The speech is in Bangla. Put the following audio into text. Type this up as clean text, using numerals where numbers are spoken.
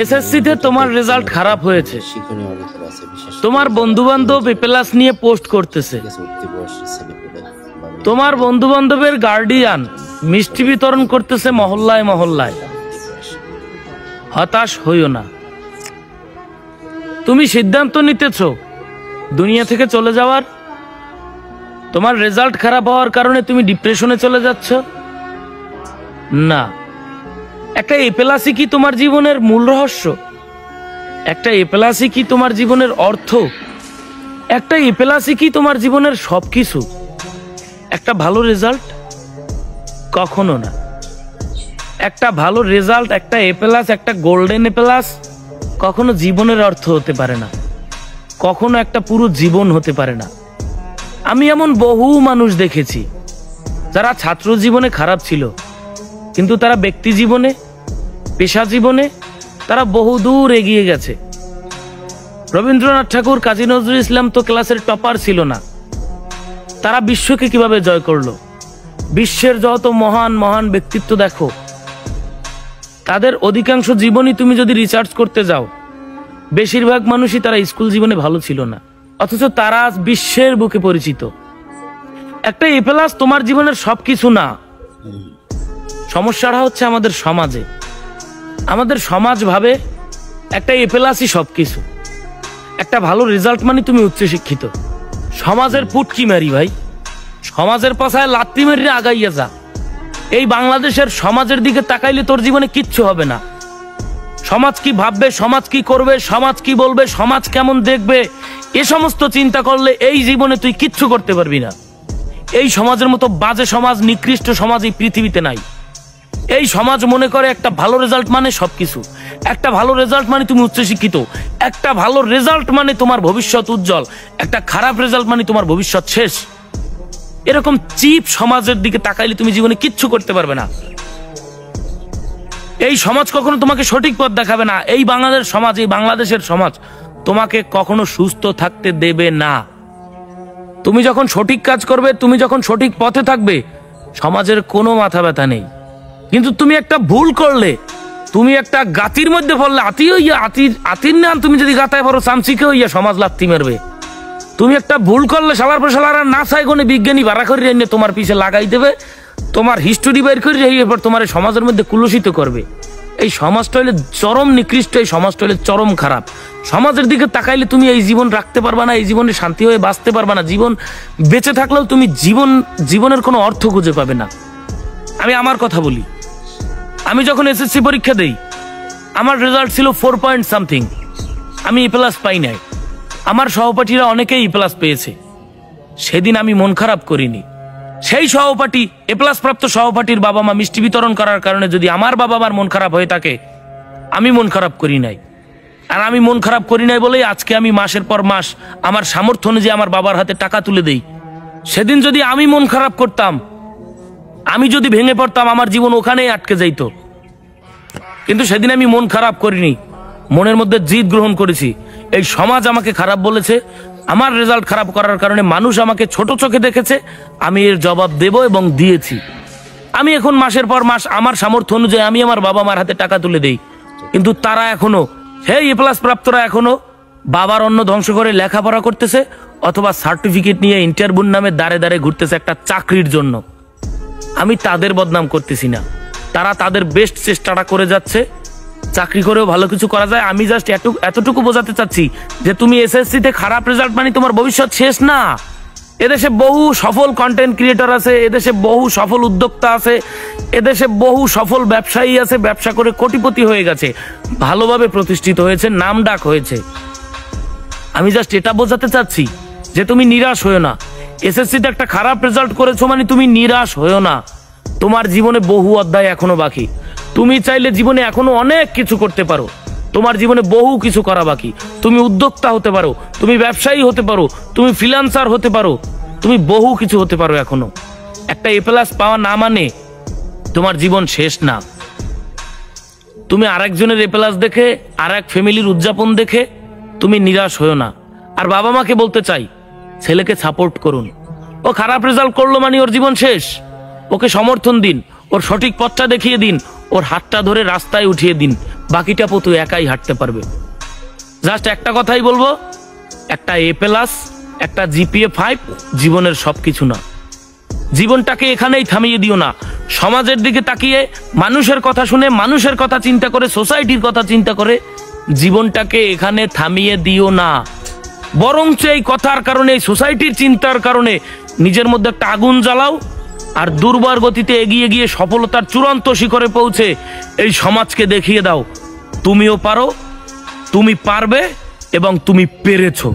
এসএসসিতে তোমার রেজাল্ট খারাপ হয়েছে, তোমার বন্ধু বান্ধব এ প্লাস নিয়ে পোস্ট করতেছে, তোমার বন্ধু বান্ধবের গার্ডিয়ান মিষ্টি বিতরণ করতেছে মহল্লায় মহল্লায়। হতাশ হইও না, তুমি সিদ্ধান্ত নিতেছো দুনিয়া থেকে চলে যাওয়ার। তোমার রেজাল্ট খারাপ হওয়ার কারণে তুমি ডিপ্রেশনে চলে যাচ্ছ না। একটা এ প্লাসই কি তোমার জীবনের মূল রহস্য? একটা এ প্লাসই কি তোমার জীবনের অর্থ? একটা এ প্লাসই কি তোমার জীবনের সবকিছু? একটা ভালো রেজাল্ট? কখনো না। একটা ভালো রেজাল্ট, একটা এ প্লাস, একটা গোল্ডেন এ প্লাস কখনো জীবনের অর্থ হতে পারে না, কখনো একটা পুরো জীবন হতে পারে না। আমি এমন বহু মানুষ দেখেছি যারা ছাত্র জীবনে খারাপ ছিল, কিন্তু তারা ব্যক্তি জীবনে, পেশা জীবনে তারা বহু দূর এগিয়ে গেছে। রবীন্দ্রনাথ ঠাকুর, কাজী নজরুল ইসলাম তো ক্লাসের টপার ছিল না, তারা বিশ্বকে কিভাবে জয় করলো। বিশ্বের যত মহান মহান ব্যক্তিত্ব দেখো, তাদের অধিকাংশ জীবনই তুমি যদি রিসার্চ করতে যাও, বেশিরভাগ মানুষই তারা স্কুল জীবনে ভালো ছিল না, অথচ তারা আজ বিশ্বের বুকে পরিচিত। একটা এ প্লাস তোমার জীবনের সবকিছু না। সমস্যাটা হচ্ছে আমাদের সমাজে। আমাদের সমাজ ভাবে একটা এ প্লাসই সবকিছু, একটা ভালো রেজাল্ট মানে তুমি উচ্চশিক্ষিত। সমাজের পুটকি মারি ভাই, সমাজের পাশায় লাত্তি মারি আগাইয়া যা। এই বাংলাদেশের সমাজের দিকে তাকাইলে তোর জীবনে কিচ্ছু হবে না। সমাজ কি ভাববে, সমাজ কি করবে, সমাজ কি বলবে, সমাজ কেমন দেখবে, এ সমস্ত চিন্তা করলে এই জীবনে তুই কিচ্ছু করতে পারবি না। এই সমাজের মতো বাজে সমাজ, নিকৃষ্ট সমাজ এই পৃথিবীতে নাই। এই সমাজ মনে করে একটা ভালো রেজাল্ট মানে সবকিছু, একটা ভালো রেজাল্ট মানে তুমি উচ্চশিক্ষিত, একটা ভালো রেজাল্ট মানে তোমার ভবিষ্যৎ উজ্জ্বল, একটা খারাপ রেজাল্ট মানে তোমার ভবিষ্যৎ শেষ। এরকম চিপ সমাজের দিকে তাকাইলে তুমি জীবনে কিচ্ছু করতে পারবে না। এই সমাজ কখনো তোমাকে সঠিক পথ দেখাবে না। এই বাংলাদেশ সমাজ, এই বাংলাদেশের সমাজ তোমাকে কখনো সুস্থ থাকতে দেবে না। তুমি যখন সঠিক কাজ করবে, তুমি যখন সঠিক পথে থাকবে, সমাজের কোনো মাথা ব্যথা নেই। কিন্তু তুমি একটা ভুল করলে, তুমি একটা গাতির মধ্যে পড়লে, আতির না, তুমি যদি গাতায় পড়ো চামচিকে হইয়া সমাজ লাত্তি মারবে। তুমি একটা ভুল করলে সালার পর সালার না চাই কোনে বিজ্ঞানী ভাড়া করে এনে তোমার পিছে লাগাই দেবে, তোমার হিস্টোরি বের করে এরপর তোমার সমাজের মধ্যে কুলুষিত করবে। এই সমাজটা হইলে চরম নিকৃষ্ট, এই সমাজটা হইলে চরম খারাপ। সমাজের দিকে তাকাইলে তুমি এই জীবন রাখতে পারবা না, এই জীবনে শান্তি হয়ে বাঁচতে পারবা না। জীবন বেঁচে থাকলেও তুমি জীবনের কোনো অর্থ খুঁজে পাবে না। আমি আমার কথা বলি, আমি যখন এসএসসি পরীক্ষা দেই, আমার রেজাল্ট ছিল 4 পয়েন্ট সামথিং, আমি এ প্লাস পাই নাই। আমার সহপাঠীরা অনেকেই এ প্লাস পেয়েছে। সেদিন আমি মন খারাপ করিনি। সেই সহপাঠী, এ প্লাস প্রাপ্ত সহপাঠীর বাবা মা মিষ্টি বিতরণ করার কারণে যদি আমার বাবা মার মন খারাপ হয়ে থাকে, আমি মন খারাপ করি নাই। আর আমি মন খারাপ করি নাই বলেই আজকে আমি মাসের পর মাস আমার সামর্থ্য অনুযায়ী আমার বাবার হাতে টাকা তুলে দেই। সেদিন যদি আমি মন খারাপ করতাম, আমি যদি ভেঙে পড়তাম, আমার জীবন ওখানেই আটকে যাইত। কিন্তু সেদিন আমি মন খারাপ করিনি, মনের মধ্যে জিদ গ্রহণ করেছি। এই সমাজ আমাকে খারাপ বলেছে, আমার রেজাল্ট খারাপ করার কারণে মানুষ আমাকে ছোট চোখে দেখেছে, আমি এর জবাব দেব এবং দিয়েছি। আমি এখন মাসের পর মাস আমার সামর্থ্য অনুযায়ী আমি আমার বাবা মার হাতে টাকা তুলে দেই। কিন্তু তারা এখনো, সেই এ প্লাস প্রাপ্তরা এখনো বাবার অন্ন ধ্বংস করে লেখাপড়া করতেছে, অথবা সার্টিফিকেট নিয়ে ইন্টারভিউর নামে দাঁড়ে দাঁড়ে ঘুরতেছে একটা চাকরির জন্য। আমি তাদের বদনাম করতেছি না, তারা তাদের বেস্ট চেষ্টাটা করে যাচ্ছে। চাকরি করেও ভালো কিছু করা যায়। আমি জাস্ট এতটুকু বোঝাতে চাচ্ছি যে তুমি এসএসসিতে খারাপ রেজাল্ট মানে তোমার ভবিষ্যৎ শেষ না। এদেশে বহু সফল কন্টেন্ট ক্রিয়েটর আছে, এদেশে বহু সফল উদ্যোক্তা আছে, এদেশে বহু সফল ব্যবসায়ী আছে, ব্যবসা করে কোটিপতি হয়ে গেছে, ভালোভাবে প্রতিষ্ঠিত হয়েছে, নাম ডাক হয়েছে। আমি জাস্ট এটা বোঝাতে চাচ্ছি যে তুমি নিরাশ হয়েও না। এসএসসিতে একটা খারাপ রেজাল্ট করেছো মানে তুমি নিরাশ হয়েও না। তোমার জীবনে বহু অধ্যায় এখনো বাকি। তুমি চাইলে জীবনে এখনো অনেক কিছু করতে পারো। তোমার জীবনে বহু কিছু করা বাকি। তুমি উদ্যোক্তা হতে পারো, তুমি ব্যবসায়ী হতে পারো, তুমি ফ্রিল্যান্সার হতে পারো, তুমি বহু কিছু হতে পারো এখনো। একটা এ প্লাস পাওয়া না মানে তোমার জীবন শেষ না। তুমি আরেকজনের এ প্লাস দেখে, আরেক ফ্যামিলির উদযাপন দেখে তুমি নিরাশ হয়েও না। আর বাবা মাকে বলতে চাই, ছেলেকে সাপোর্ট করুন। ও খারাপ রেজাল্ট করলো মানে ওর জীবন শেষ, ওকে সমর্থন দিন, ওর সঠিক পথটা দেখিয়ে দিন, ওর হাতটা ধরে রাস্তায় উঠিয়ে দিন, বাকিটা পথ একাই হাঁটতে পারবে। জাস্ট একটা কথাই বলবো, একটা A+, একটা GPA 5 জীবনের সবকিছু না। জীবনটাকে এখানেই থামিয়ে দিও না। সমাজের দিকে তাকিয়ে, মানুষের কথা শুনে, মানুষের কথা চিন্তা করে, সোসাইটির কথা চিন্তা করে জীবনটাকে এখানে থামিয়ে দিও না। বরঞ্চ এই কথার কারণে, এই সোসাইটির চিন্তার কারণে নিজের মধ্যে একটা আগুন জ্বালাও, আর দুর্বার গতিতে এগিয়ে গিয়ে সফলতার চূড়ান্ত শিখরে পৌঁছে এই সমাজকে দেখিয়ে দাও তুমিও পারো, তুমি পারবে এবং তুমি পেরেছো।